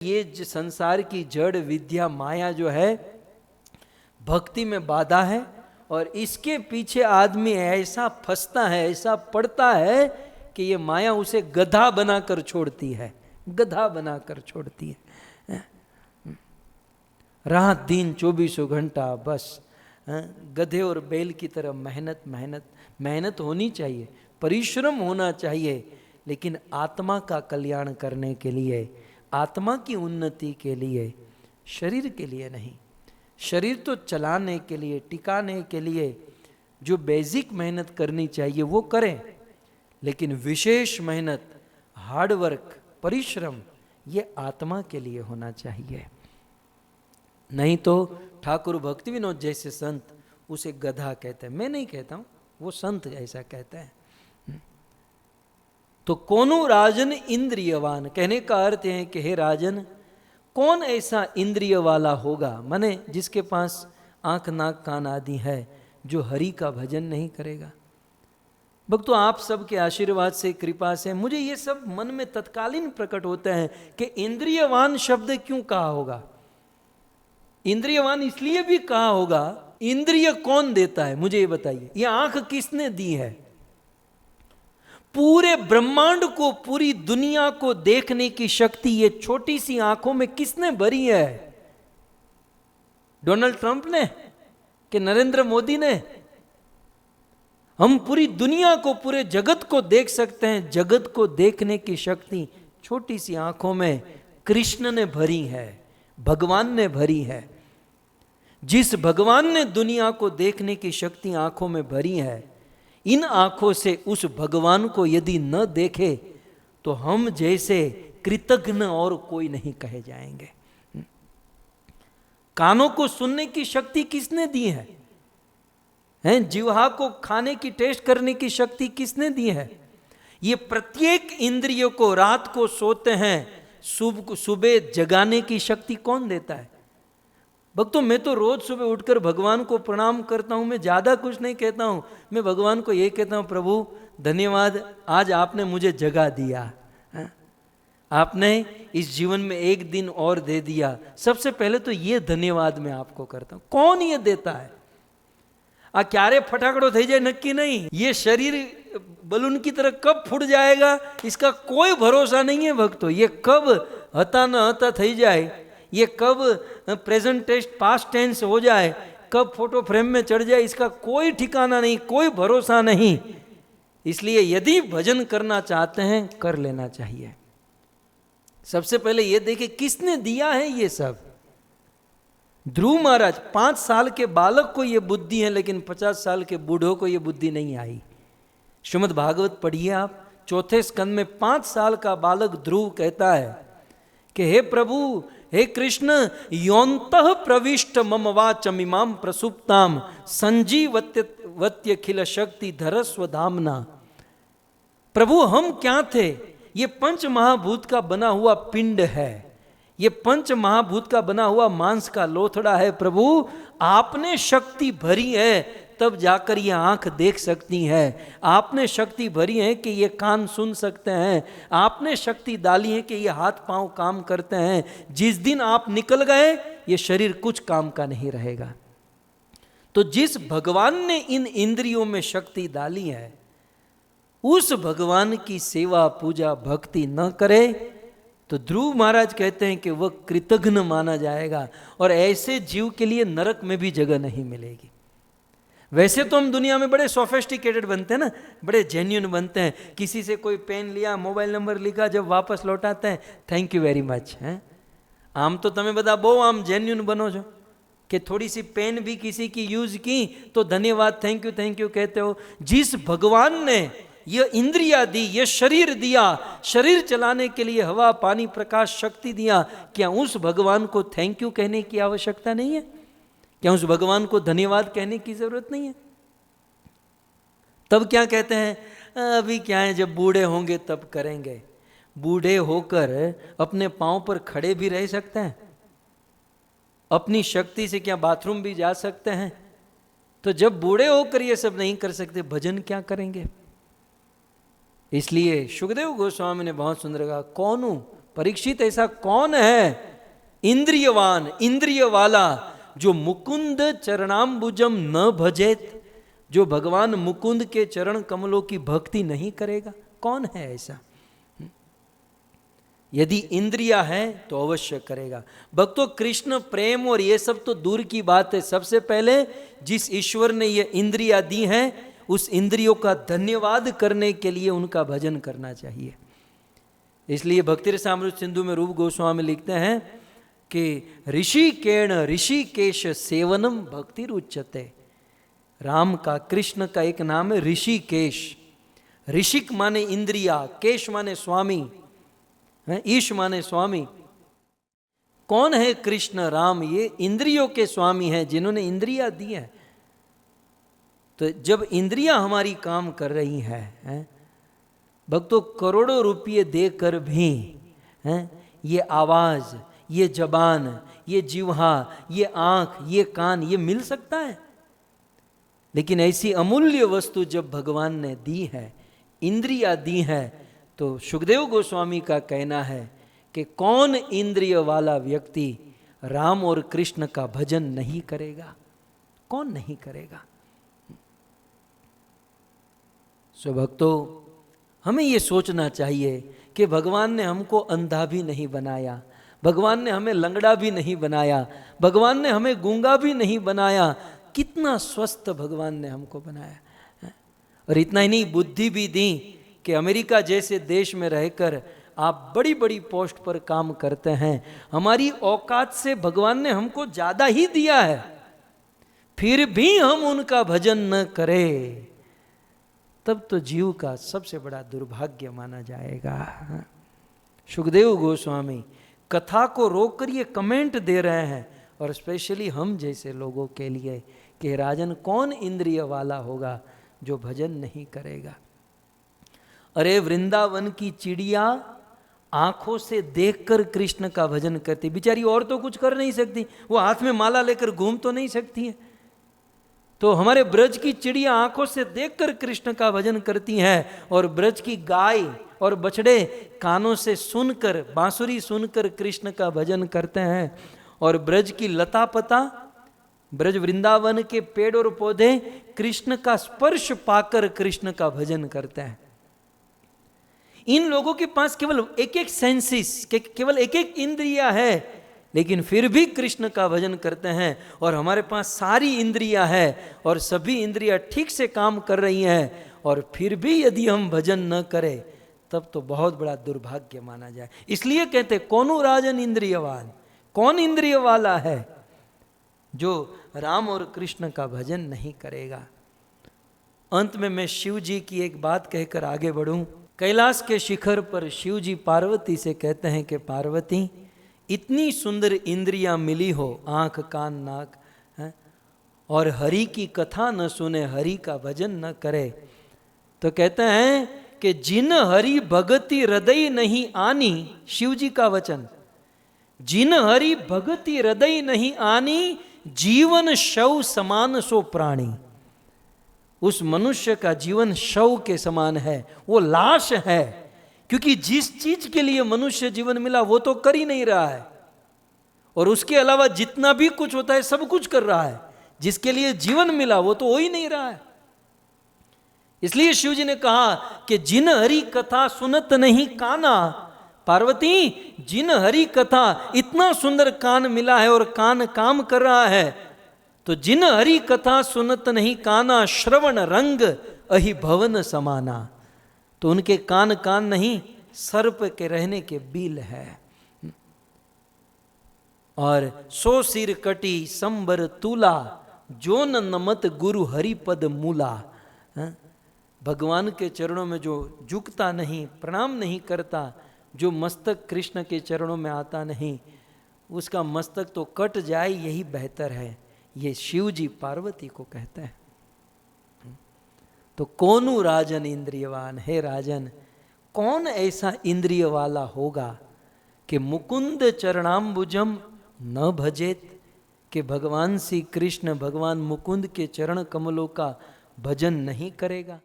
ये संसार की जड़ विद्या माया जो है भक्ति में बाधा है, और इसके पीछे आदमी ऐसा फंसता है, ऐसा पड़ता है कि ये माया उसे गधा बनाकर छोड़ती है, गधा बनाकर छोड़ती है। रात दिन 24 घंटा बस गधे और बैल की तरह मेहनत मेहनत मेहनत होनी चाहिए, परिश्रम होना चाहिए, लेकिन आत्मा का कल्याण करने के लिए, आत्मा की उन्नति के लिए, शरीर के लिए नहीं। शरीर तो चलाने के लिए, टिकाने के लिए जो बेसिक मेहनत करनी चाहिए वो करें, लेकिन विशेष मेहनत, हार्डवर्क, परिश्रम ये आत्मा के लिए होना चाहिए। नहीं तो ठाकुर भक्ति विनोद जैसे संत उसे गधा कहते हैं। मैं नहीं कहता हूं, वो संत ऐसा कहते हैं। तो कोनो राजन इंद्रियवान, कहने का अर्थ है कि हे राजन, कौन ऐसा इंद्रिय वाला होगा, माने जिसके पास आंख नाक कान आदि है, जो हरि का भजन नहीं करेगा। भक्तों, आप सबके आशीर्वाद से, कृपा से मुझे ये सब मन में तत्कालीन प्रकट होते हैं कि इंद्रियवान शब्द क्यों कहा होगा। इंद्रियवान इसलिए भी कहा होगा, इंद्रिय कौन देता है मुझे ये बताइए। ये आंख किसने दी है? पूरे ब्रह्मांड को, पूरी दुनिया को देखने की शक्ति ये छोटी सी आंखों में किसने भरी है? डोनाल्ड ट्रंप ने कि नरेंद्र मोदी ने? हम पूरी दुनिया को, पूरे जगत को देख सकते हैं। जगत को देखने की शक्ति छोटी सी आंखों में कृष्ण ने भरी है, भगवान ने भरी है। जिस भगवान ने दुनिया को देखने की शक्ति आंखों में भरी है, इन आंखों से उस भगवान को यदि न देखे तो हम जैसे कृतघ्न और कोई नहीं कहे जाएंगे। कानों को सुनने की शक्ति किसने दी है? जिह्वा को खाने की, टेस्ट करने की शक्ति किसने दी है? ये प्रत्येक इंद्रिय को, रात को सोते हैं, सुबह जगाने की शक्ति कौन देता है? भक्तों, मैं तो रोज सुबह उठकर भगवान को प्रणाम करता हूं। मैं ज्यादा कुछ नहीं कहता हूं, मैं भगवान को ये कहता हूं, प्रभु धन्यवाद, आज आपने मुझे जगा दिया, आपने इस जीवन में एक दिन और दे दिया। सबसे पहले तो ये धन्यवाद मैं आपको करता हूं। कौन ये देता है? क्यारे फटाकड़ो થઈ જાય नक्की नहीं। ये शरीर बलून की तरह कब फूट जाएगा इसका कोई भरोसा नहीं है भक्तों। ये कब हता न हता થઈ जाए, ये कब प्रेजेंट टेस्ट पास्ट टेंस हो जाए, कब फोटो फ्रेम में चढ़ जाए, इसका कोई ठिकाना नहीं, कोई भरोसा नहीं। इसलिए यदि भजन करना चाहते हैं, कर लेना चाहिए। सबसे पहले ये देखें किसने दिया है ये सब। ध्रुव महाराज, 5 साल के बालक को ये बुद्धि है, लेकिन 50 साल के बूढ़ों को ये बुद्धि नहीं आई। श्रीमद् भागवत पढ़िए आप, 4 स्कंद में 5 साल का बालक ध्रुव कहता है कि हे प्रभु, हे कृष्ण, योन्तः प्रविष्ट मम वाचमिमां प्रसुप्ताम संजीवत्यखिल शक्ति धरस्व धामना। प्रभु, हम क्या थे? ये पंच महाभूत का बना हुआ पिंड है, ये पंच महाभूत का बना हुआ मांस का लोथड़ा है। प्रभु, आपने शक्ति भरी है, तब जाकर ये आंख देख सकती है। आपने शक्ति भरी है कि ये कान सुन सकते हैं। आपने शक्ति डाली है कि ये हाथ पांव काम करते हैं। जिस दिन आप निकल गए, ये शरीर कुछ काम का नहीं रहेगा। तो जिस भगवान ने इन इंद्रियों में शक्ति डाली है, उस भगवान की सेवा, पूजा, भक्ति न करे तो ध्रुव महाराज कहते हैं कि वह कृतघ्न माना जाएगा, और ऐसे जीव के लिए नरक में भी जगह नहीं मिलेगी। वैसे तो हम दुनिया में बड़े सोफिस्टिकेटेड बनते हैं ना, बड़े जेन्युइन बनते हैं। किसी से कोई पेन लिया, मोबाइल नंबर लिखा, जब वापस लौटाते हैं थैंक यू वेरी मच है। आम तो તમે બધા બહુ આમ जेन्युइन बनो છો कि थोड़ी सी पेन भी किसी की यूज की तो धन्यवाद, थैंक यू कहते हो। जिस भगवान ने यह इंद्रिया दी, यह शरीर दिया, शरीर चलाने के लिए हवा, पानी, प्रकाश, शक्ति दिया, क्या उस भगवान को थैंक यू कहने की आवश्यकता नहीं है? क्या उस भगवान को धन्यवाद कहने की जरूरत नहीं है? तब क्या कहते हैं, अभी क्या है, जब बूढ़े होंगे तब करेंगे। बूढ़े होकर अपने पांव पर खड़े भी रह सकते हैं, अपनी शक्ति से क्या बाथरूम भी जा सकते हैं। तो जब बूढ़े होकर ये सब नहीं कर सकते, भजन क्या करेंगे? इसलिए सुखदेव गोस्वामी ने बहुत सुंदर कहा, कौनु परीक्षित ऐसा कौन है इंद्रियवान, इंद्रिय वाला, जो मुकुंद चरणाम्बुजम न भजेत, जो भगवान मुकुंद के चरण कमलों की भक्ति नहीं करेगा? कौन है ऐसा? यदि इंद्रिया है तो अवश्य करेगा। भक्तों, कृष्ण प्रेम और ये सब तो दूर की बात है। सबसे पहले जिस ईश्वर ने ये इंद्रिया दी हैं, उस इंद्रियों का धन्यवाद करने के लिए उनका भजन करना चाहिए। इसलिए भक्ति रसामृत सिंधु में रूप गोस्वामी लिखते हैं कि ऋषिकेण ऋषिकेश सेवनम भक्ति रुच्यते। राम का, कृष्ण का एक नाम है ऋषिकेश। ऋषिक माने इंद्रिया, केश माने स्वामी, ईश माने स्वामी। कौन है कृष्ण राम? ये इंद्रियों के स्वामी हैं, जिन्होंने इंद्रिया दी है। तो जब इंद्रियां हमारी काम कर रही हैं, भक्तों, करोड़ों रुपये देकर भी ये आवाज, ये जबान, ये जिह्वा, ये आंख, ये कान, ये मिल सकता है? लेकिन ऐसी अमूल्य वस्तु जब भगवान ने दी है, इंद्रिया दी है, तो सुखदेव गोस्वामी का कहना है कि कौन इंद्रिय वाला व्यक्ति राम और कृष्ण का भजन नहीं करेगा? कौन नहीं करेगा? सो भक्तों, हमें ये सोचना चाहिए कि भगवान ने हमको अंधा भी नहीं बनाया, भगवान ने हमें लंगड़ा भी नहीं बनाया, भगवान ने हमें गूंगा भी नहीं बनाया। कितना स्वस्थ भगवान ने हमको बनाया। और इतना ही नहीं, बुद्धि भी दी कि अमेरिका जैसे देश में रहकर आप बड़ी बड़ी पोस्ट पर काम करते हैं। हमारी औकात से भगवान ने हमको ज्यादा ही दिया है, फिर भी हम उनका भजन न करें, तब तो जीव का सबसे बड़ा दुर्भाग्य माना जाएगा। सुखदेव गोस्वामी कथा को रोककर ये कमेंट दे रहे हैं, और स्पेशली हम जैसे लोगों के लिए, कि राजन, कौन इंद्रिय वाला होगा जो भजन नहीं करेगा? अरे वृंदावन की चिड़िया आंखों से देखकर कृष्ण का भजन करती, बेचारी और तो कुछ कर नहीं सकती, वो हाथ में माला लेकर घूम तो नहीं सकती है। तो हमारे ब्रज की चिड़िया आंखों से देखकर कृष्ण का भजन करती हैं, और ब्रज की गाय और बछड़े कानों से सुनकर, बांसुरी सुनकर कृष्ण का भजन करते हैं, और ब्रज की लता पता, ब्रज वृंदावन के पेड़ और पौधे कृष्ण का स्पर्श पाकर कृष्ण का भजन करते हैं। इन लोगों के पास केवल एक एक सेंसिस, केवल एक एक इंद्रिया है, लेकिन फिर भी कृष्ण का भजन करते हैं। और हमारे पास सारी इंद्रियां है, और सभी इंद्रियां ठीक से काम कर रही हैं, और फिर भी यदि हम भजन न करें, तब तो बहुत बड़ा दुर्भाग्य माना जाए। इसलिए कहते, कौन राजन इंद्रियवान, कौन इंद्रिय वाला है जो राम और कृष्ण का भजन नहीं करेगा? अंत में मैं शिव जी की एक बात कहकर आगे बढ़ूं। कैलाश के शिखर पर शिव जी पार्वती से कहते हैं कि पार्वती, इतनी सुंदर इंद्रियां मिली हो, आंख कान नाक, और हरि की कथा न सुने, हरि का भजन न करे, तो कहते हैं कि जिन हरि भगति हृदय नहीं आनी, शिव जी का वचन, जिन हरि भगति हृदय नहीं आनी, जीवन शव समान सो प्राणी। उस मनुष्य का जीवन शव के समान है, वो लाश है, क्योंकि जिस चीज के लिए मनुष्य जीवन मिला वो तो कर ही नहीं रहा है, और उसके अलावा जितना भी कुछ होता है सब कुछ कर रहा है। जिसके लिए जीवन मिला वो तो हो ही नहीं रहा है। इसलिए शिव जी ने कहा कि जिन हरि कथा सुनत नहीं काना, पार्वती जिन हरि कथा, इतना सुंदर कान मिला है और कान काम कर रहा है, तो जिन हरि कथा सुनत नहीं काना, श्रवण रंग अहि भवन समाना, तो उनके कान कान नहीं, सर्प के रहने के बिल है। और सो सिर कटी संबर तूला, जो न नमत गुरु हरिपद मूला। भगवान के चरणों में जो झुकता नहीं, प्रणाम नहीं करता, जो मस्तक कृष्ण के चरणों में आता नहीं, उसका मस्तक तो कट जाए, यही बेहतर है। ये शिव जी पार्वती को कहते हैं। तो कौनु राजन इंद्रियवान, हे राजन, कौन ऐसा इंद्रिय वाला होगा कि मुकुंद चरणाम्बुजम न भजेत, कि भगवान श्री कृष्ण, भगवान मुकुंद के चरण कमलों का भजन नहीं करेगा?